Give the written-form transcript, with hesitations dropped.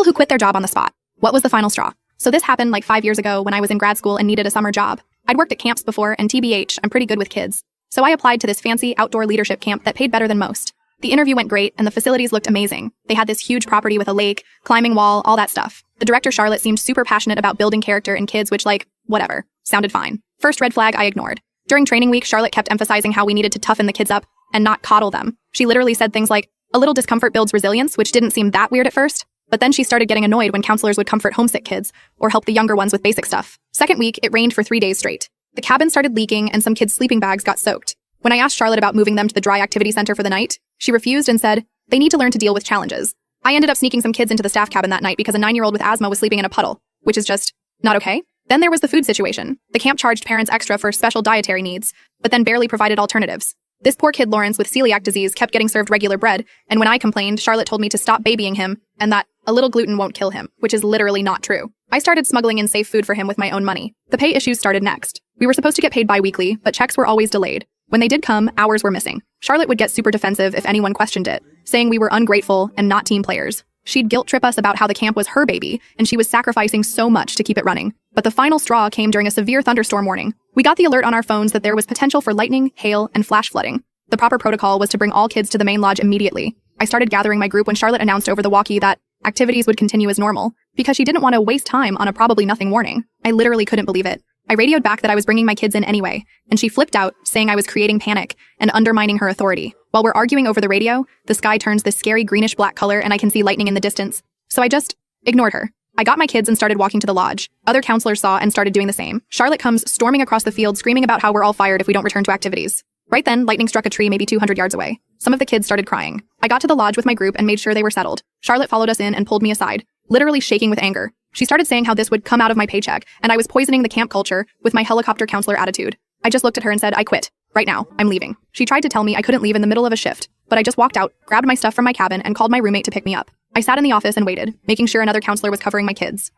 who quit their job on the spot. What was the final straw? So this happened like 5 years ago when I was in grad school and needed a summer job. I'd worked at camps before, and TBH, I'm pretty good with kids. So I applied to this fancy outdoor leadership camp that paid better than most. The interview went great, and the facilities looked amazing. They had this huge property with a lake, climbing wall, all that stuff. The director, Charlotte, seemed super passionate about building character in kids, which, like, whatever. Sounded fine. First red flag I ignored. During training week, Charlotte kept emphasizing how we needed to toughen the kids up and not coddle them. She literally said things like, "A little discomfort builds resilience," which didn't seem that weird at first. But then she started getting annoyed when counselors would comfort homesick kids or help the younger ones with basic stuff. Second week, it rained for 3 days straight. The cabin started leaking and some kids' sleeping bags got soaked. When I asked Charlotte about moving them to the dry activity center for the night, she refused and said, they need to learn to deal with challenges. I ended up sneaking some kids into the staff cabin that night because a 9-year-old with asthma was sleeping in a puddle, which is just not okay. Then there was the food situation. The camp charged parents extra for special dietary needs, but then barely provided alternatives. This poor kid Lawrence with celiac disease kept getting served regular bread, and when I complained, Charlotte told me to stop babying him and that a little gluten won't kill him, which is literally not true. I started smuggling in safe food for him with my own money. The pay issues started next. We were supposed to get paid bi-weekly, but checks were always delayed. When they did come, hours were missing. Charlotte would get super defensive if anyone questioned it, saying we were ungrateful and not team players. She'd guilt trip us about how the camp was her baby, and she was sacrificing so much to keep it running. But the final straw came during a severe thunderstorm warning. We got the alert on our phones that there was potential for lightning, hail, and flash flooding. The proper protocol was to bring all kids to the main lodge immediately. I started gathering my group when Charlotte announced over the walkie that activities would continue as normal, because she didn't want to waste time on a probably nothing warning. I literally couldn't believe it. I radioed back that I was bringing my kids in anyway, and she flipped out, saying I was creating panic and undermining her authority. While we're arguing over the radio, the sky turns this scary greenish-black color and I can see lightning in the distance. So I just ignored her. I got my kids and started walking to the lodge. Other counselors saw and started doing the same. Charlotte comes storming across the field screaming about how we're all fired if we don't return to activities. Right then, lightning struck a tree maybe 200 yards away. Some of the kids started crying. I got to the lodge with my group and made sure they were settled. Charlotte followed us in and pulled me aside, literally shaking with anger. She started saying how this would come out of my paycheck, and I was poisoning the camp culture with my helicopter counselor attitude. I just looked at her and said, I quit. Right now, I'm leaving. She tried to tell me I couldn't leave in the middle of a shift, but I just walked out, grabbed my stuff from my cabin, and called my roommate to pick me up. I sat in the office and waited, making sure another counselor was covering my kids.